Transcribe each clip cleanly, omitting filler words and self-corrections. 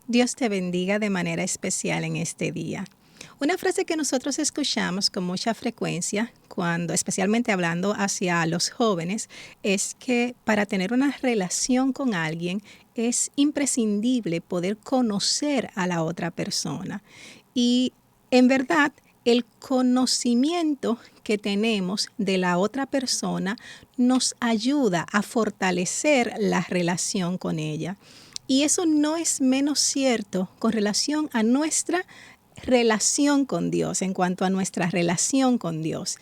Dios te bendiga de manera especial en este día. Una frase que nosotros escuchamos con mucha frecuencia, especialmente hablando hacia los jóvenes, es que para tener una relación con alguien es imprescindible poder conocer a la otra persona. Y en verdad, el conocimiento que tenemos de la otra persona nos ayuda a fortalecer la relación con ella. Y eso no es menos cierto con relación a nuestra relación con Dios, en cuanto a nuestra relación con Dios.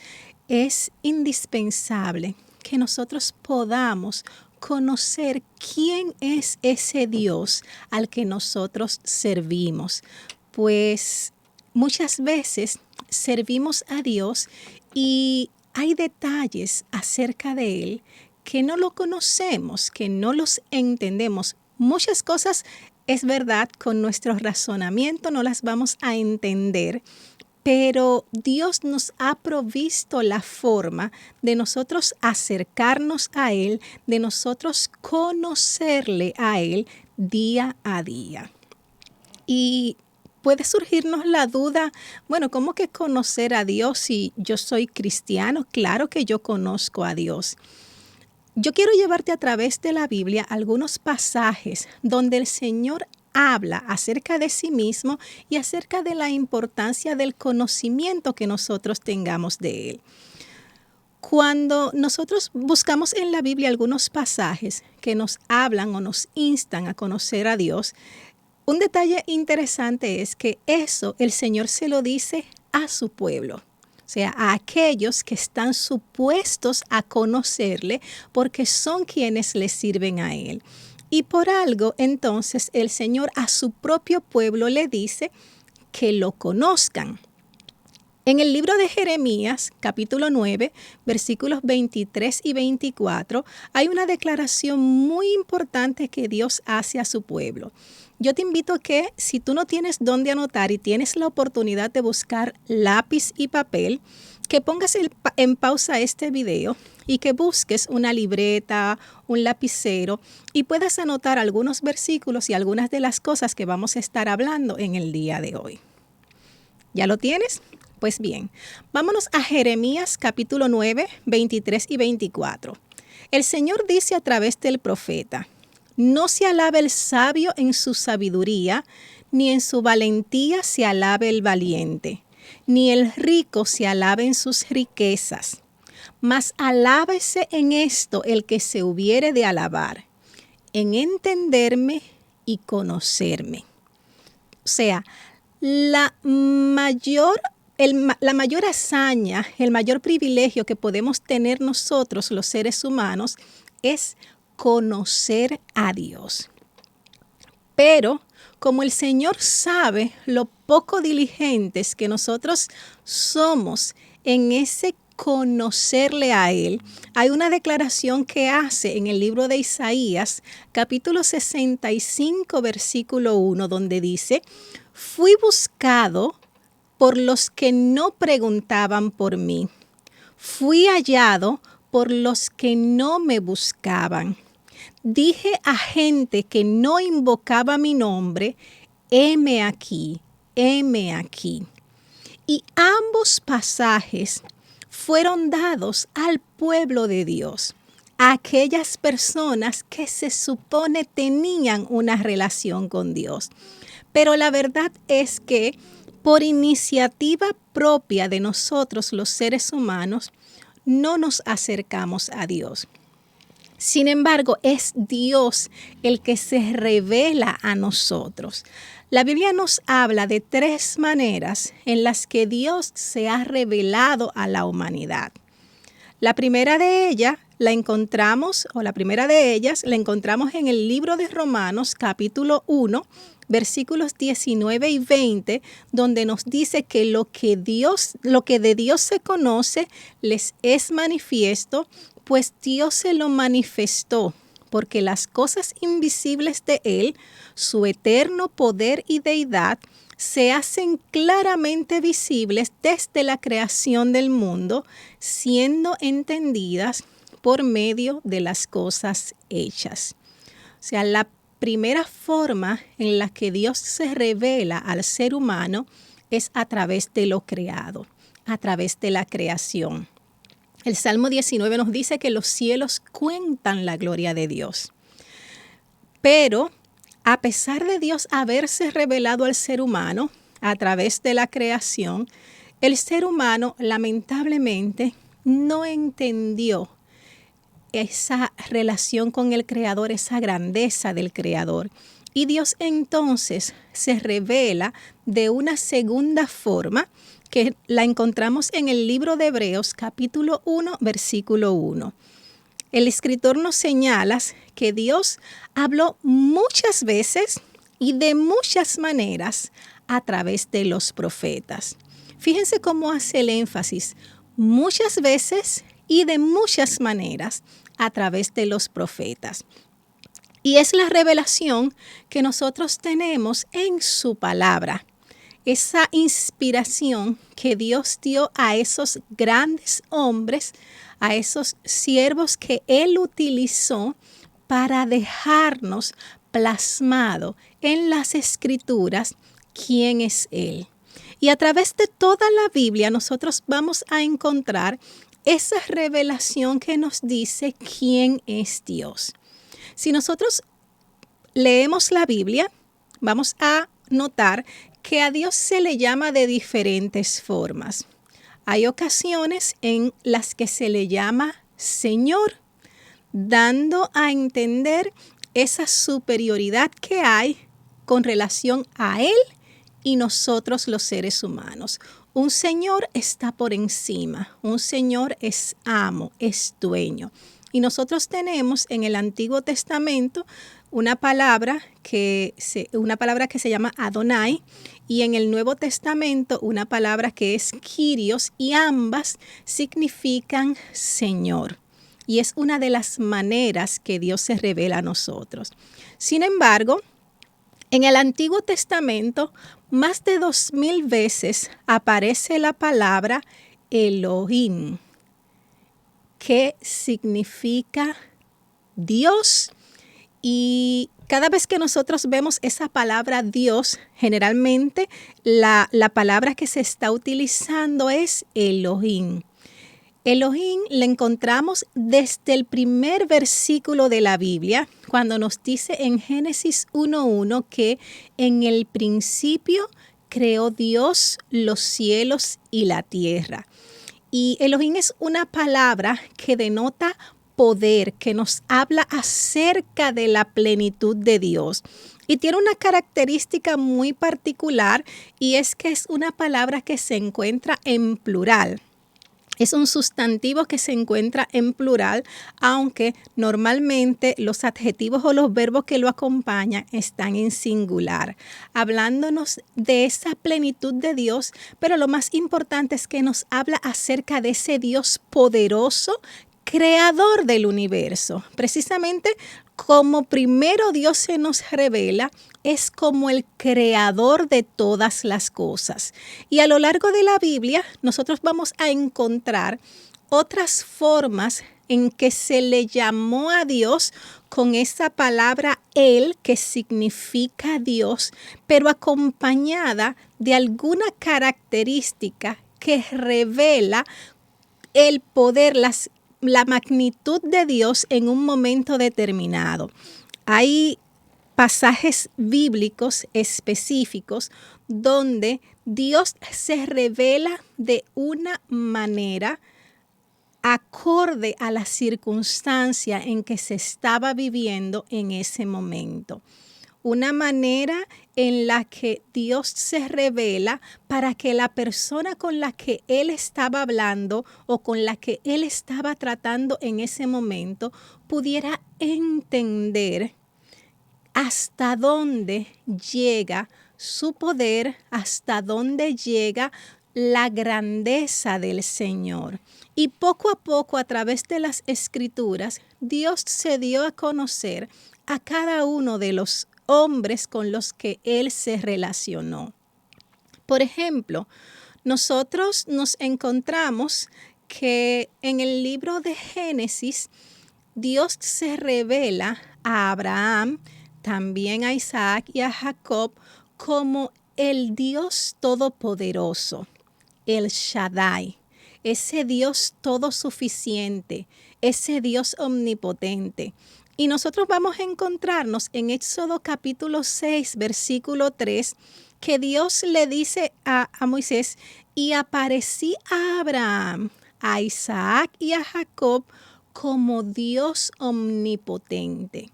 Es indispensable que nosotros podamos conocer quién es ese Dios al que nosotros servimos. Pues muchas veces servimos a Dios y hay detalles acerca de Él que no lo conocemos, que no los entendemos. Muchas cosas, es verdad, con nuestro razonamiento no las vamos a entender, pero Dios nos ha provisto la forma de nosotros acercarnos a Él, de nosotros conocerle a Él día a día. Y puede surgirnos la duda, bueno, ¿cómo que conocer a Dios si yo soy cristiano? Claro que yo conozco a Dios. Yo quiero llevarte a través de la Biblia algunos pasajes donde el Señor habla acerca de sí mismo y acerca de la importancia del conocimiento que nosotros tengamos de Él. Cuando nosotros buscamos en la Biblia algunos pasajes que nos hablan o nos instan a conocer a Dios, un detalle interesante es que eso el Señor se lo dice a su pueblo. O sea, a aquellos que están supuestos a conocerle porque son quienes le sirven a Él. Y por algo, entonces, el Señor a su propio pueblo le dice que lo conozcan. En el libro de Jeremías, capítulo 9, versículos 23 y 24, hay una declaración muy importante que Dios hace a su pueblo. Yo te invito a que, si tú no tienes dónde anotar y tienes la oportunidad de buscar lápiz y papel, que pongas en pausa este video y que busques una libreta, un lapicero y puedas anotar algunos versículos y algunas de las cosas que vamos a estar hablando en el día de hoy. ¿Ya lo tienes? Pues bien, vámonos a Jeremías capítulo 9, 23 y 24. El Señor dice a través del profeta: no se alabe el sabio en su sabiduría, ni en su valentía se alabe el valiente, ni el rico se alabe en sus riquezas. Mas alábese en esto el que se hubiere de alabar, en entenderme y conocerme. O sea, la mayor hazaña, el mayor privilegio que podemos tener nosotros, los seres humanos, es conocer a Dios. Pero como el Señor sabe lo poco diligentes que nosotros somos en ese conocerle a Él, hay una declaración que hace en el libro de Isaías, capítulo 65, versículo 1, donde dice: fui buscado por los que no preguntaban por mí. Fui hallado por los que no me buscaban. Dije a gente que no invocaba mi nombre: heme aquí, heme aquí. Y ambos pasajes fueron dados al pueblo de Dios, a aquellas personas que se supone tenían una relación con Dios. Pero la verdad es que por iniciativa propia de nosotros los seres humanos, no nos acercamos a Dios. Sin embargo, es Dios el que se revela a nosotros. La Biblia nos habla de 3 maneras en las que Dios se ha revelado a la humanidad. La primera de ellas la encontramos en el libro de Romanos, capítulo 1, versículos 19 y 20, donde nos dice que lo que de Dios se conoce les es manifiesto, pues Dios se lo manifestó, porque las cosas invisibles de Él, su eterno poder y deidad, se hacen claramente visibles desde la creación del mundo, siendo entendidas por medio de las cosas hechas. O sea, la primera forma en la que Dios se revela al ser humano es a través de lo creado, a través de la creación. El Salmo 19 nos dice que los cielos cuentan la gloria de Dios. Pero a pesar de Dios haberse revelado al ser humano a través de la creación, el ser humano lamentablemente no entendió esa relación con el Creador, esa grandeza del Creador. Y Dios entonces se revela de una segunda forma que la encontramos en el libro de Hebreos, capítulo 1, versículo 1. El escritor nos señala que Dios habló muchas veces y de muchas maneras a través de los profetas. Fíjense cómo hace el énfasis, muchas veces y de muchas maneras a través de los profetas. Y es la revelación que nosotros tenemos en su palabra. Esa inspiración que Dios dio a esos grandes hombres, a esos siervos que Él utilizó para dejarnos plasmado en las Escrituras quién es Él. Y a través de toda la Biblia nosotros vamos a encontrar esa revelación que nos dice quién es Dios. Si nosotros leemos la Biblia, vamos a notar que a Dios se le llama de diferentes formas. Hay ocasiones en las que se le llama Señor, dando a entender esa superioridad que hay con relación a Él y nosotros los seres humanos. Un Señor está por encima, un Señor es amo, es dueño. Y nosotros tenemos en el Antiguo Testamento una palabra que se llama Adonai, y en el Nuevo Testamento una palabra que es Kyrios, y ambas significan Señor. Y es una de las maneras que Dios se revela a nosotros. Sin embargo, en el Antiguo Testamento, más de 2000 veces aparece la palabra Elohim, que significa Dios. Y cada vez que nosotros vemos esa palabra Dios, generalmente la palabra que se está utilizando es Elohim. Elohim le encontramos desde el primer versículo de la Biblia, cuando nos dice en Génesis 1:1 que en el principio creó Dios los cielos y la tierra. Y Elohim es una palabra que denota poder, que nos habla acerca de la plenitud de Dios. Y tiene una característica muy particular, y es que es una palabra que se encuentra en plural. Es un sustantivo que se encuentra en plural, aunque normalmente los adjetivos o los verbos que lo acompañan están en singular, hablándonos de esa plenitud de Dios, pero lo más importante es que nos habla acerca de ese Dios poderoso, creador del universo. Precisamente como primero Dios se nos revela, es como el creador de todas las cosas. Y a lo largo de la Biblia, nosotros vamos a encontrar otras formas en que se le llamó a Dios con esa palabra Él, que significa Dios, pero acompañada de alguna característica que revela el poder, la magnitud de Dios en un momento determinado. Hay pasajes bíblicos específicos donde Dios se revela de una manera acorde a la circunstancia en que se estaba viviendo en ese momento. una manera en la que Dios se revela para que la persona con la que Él estaba hablando o con la que Él estaba tratando en ese momento pudiera entender hasta dónde llega su poder, hasta dónde llega la grandeza del Señor. Y poco a poco, a través de las Escrituras, Dios se dio a conocer a cada uno de los hombres con los que Él se relacionó. Por ejemplo, nosotros nos encontramos que en el libro de Génesis, Dios se revela a Abraham, también a Isaac y a Jacob como el Dios todopoderoso, el Shaddai, ese Dios todo suficiente, ese Dios omnipotente. Y nosotros vamos a encontrarnos en Éxodo capítulo 6, versículo 3, que Dios le dice a Moisés, y aparecí a Abraham, a Isaac y a Jacob como Dios omnipotente.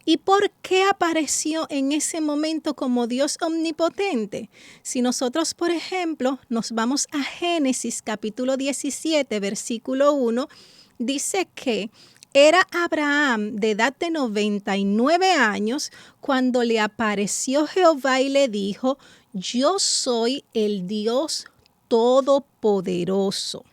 ¿Y por qué apareció en ese momento como Dios omnipotente? Si nosotros, por ejemplo, nos vamos a Génesis capítulo 17, versículo 1, dice que era Abraham de edad de 99 años cuando le apareció Jehová y le dijo, yo soy el Dios todopoderoso.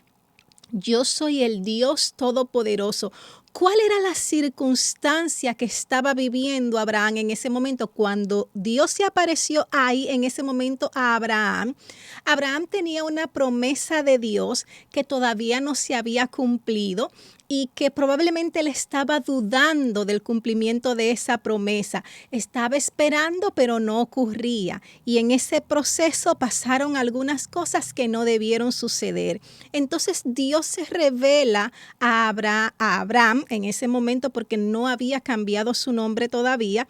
Yo soy el Dios todopoderoso. ¿Cuál era la circunstancia que estaba viviendo Abraham en ese momento? Cuando Dios se apareció ahí en ese momento a Abraham, Abraham tenía una promesa de Dios que todavía no se había cumplido y que probablemente le estaba dudando del cumplimiento de esa promesa. Estaba esperando, pero no ocurría. Y en ese proceso pasaron algunas cosas que no debieron suceder. Entonces Dios se revela a Abraham en ese momento porque no había cambiado su nombre todavía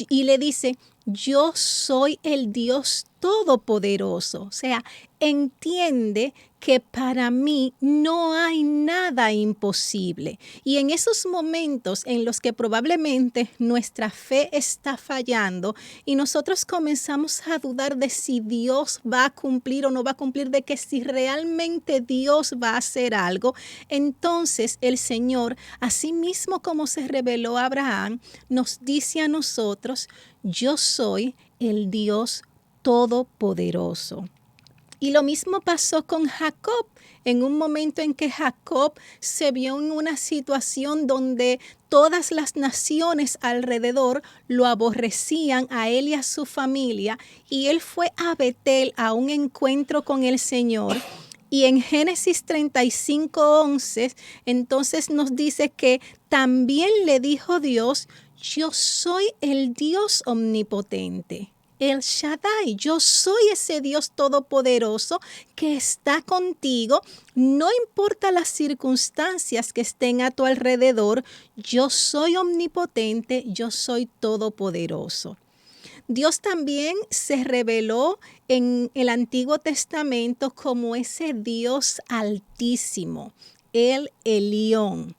y le dice, yo soy el Dios todopoderoso. O sea, entiende que para mí no hay nada imposible. Y en esos momentos en los que probablemente nuestra fe está fallando y nosotros comenzamos a dudar de si Dios va a cumplir o no va a cumplir, de que si realmente Dios va a hacer algo, entonces el Señor, así mismo como se reveló a Abraham, nos dice a nosotros, yo soy el Dios todopoderoso. Y lo mismo pasó con Jacob, en un momento en que Jacob se vio en una situación donde todas las naciones alrededor lo aborrecían a él y a su familia, y él fue a Betel a un encuentro con el Señor. Y en Génesis 35:11, entonces nos dice que también le dijo Dios, yo soy el Dios omnipotente. El Shaddai, yo soy ese Dios todopoderoso que está contigo, no importa las circunstancias que estén a tu alrededor, yo soy omnipotente, yo soy todopoderoso. Dios también se reveló en el Antiguo Testamento como ese Dios altísimo, el Elión.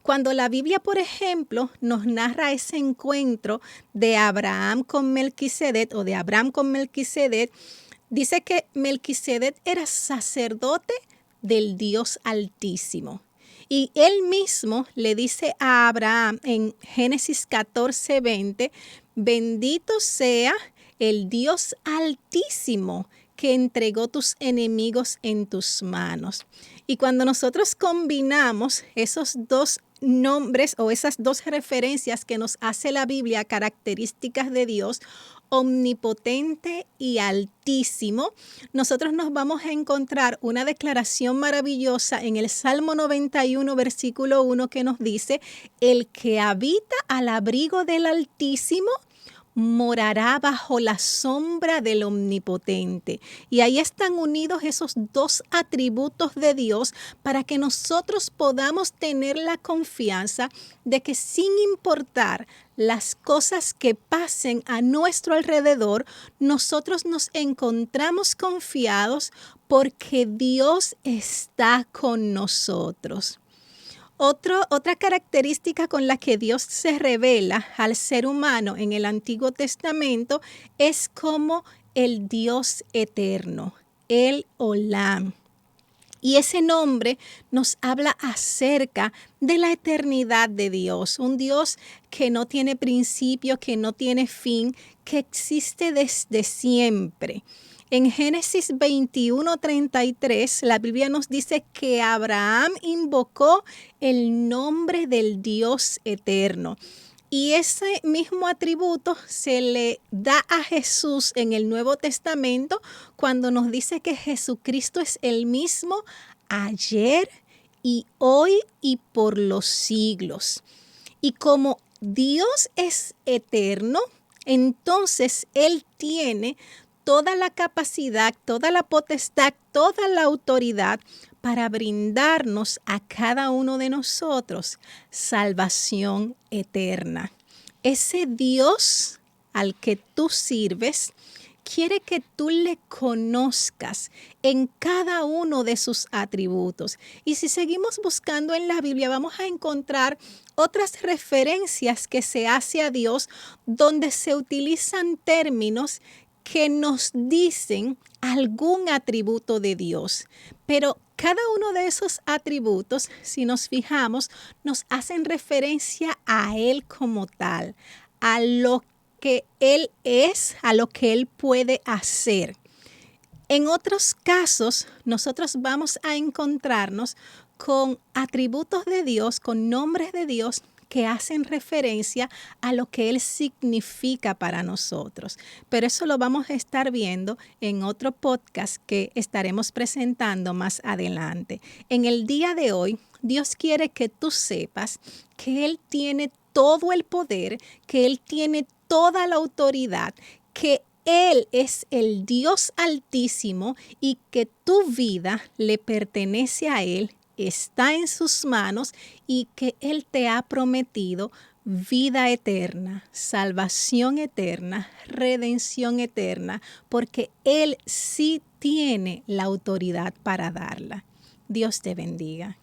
Cuando la Biblia, por ejemplo, nos narra ese encuentro de Abraham con Melquisedec o de Abraham con Melquisedec, dice que Melquisedec era sacerdote del Dios Altísimo. Y él mismo le dice a Abraham en Génesis 14:20, bendito sea el Dios Altísimo que entregó tus enemigos en tus manos. Y cuando nosotros combinamos esos dos nombres o esas dos referencias que nos hace la Biblia, características de Dios, omnipotente y altísimo, nosotros nos vamos a encontrar una declaración maravillosa en el Salmo 91, versículo 1, que nos dice, el que habita al abrigo del Altísimo morará bajo la sombra del Omnipotente. Y ahí están unidos esos dos atributos de Dios para que nosotros podamos tener la confianza de que sin importar las cosas que pasen a nuestro alrededor, nosotros nos encontramos confiados porque Dios está con nosotros. Otra característica con la que Dios se revela al ser humano en el Antiguo Testamento es como el Dios eterno, el Olam. Y ese nombre nos habla acerca de la eternidad de Dios, un Dios que no tiene principio, que no tiene fin, que existe desde siempre. En Génesis 21:33, la Biblia nos dice que Abraham invocó el nombre del Dios eterno. Y ese mismo atributo se le da a Jesús en el Nuevo Testamento cuando nos dice que Jesucristo es el mismo ayer y hoy y por los siglos. Y como Dios es eterno, entonces Él tiene toda la capacidad, toda la potestad, toda la autoridad para brindarnos a cada uno de nosotros salvación eterna. Ese Dios al que tú sirves quiere que tú le conozcas en cada uno de sus atributos. Y si seguimos buscando en la Biblia, vamos a encontrar otras referencias que se hace a Dios donde se utilizan términos que nos dicen algún atributo de Dios. Pero cada uno de esos atributos, si nos fijamos, nos hacen referencia a Él como tal, a lo que Él es, a lo que Él puede hacer. En otros casos, nosotros vamos a encontrarnos con atributos de Dios, con nombres de Dios que hacen referencia a lo que Él significa para nosotros. Pero eso lo vamos a estar viendo en otro podcast que estaremos presentando más adelante. En el día de hoy, Dios quiere que tú sepas que Él tiene todo el poder, que Él tiene toda la autoridad, que Él es el Dios Altísimo y que tu vida le pertenece a Él, está en sus manos y que Él te ha prometido vida eterna, salvación eterna, redención eterna, porque Él sí tiene la autoridad para darla. Dios te bendiga.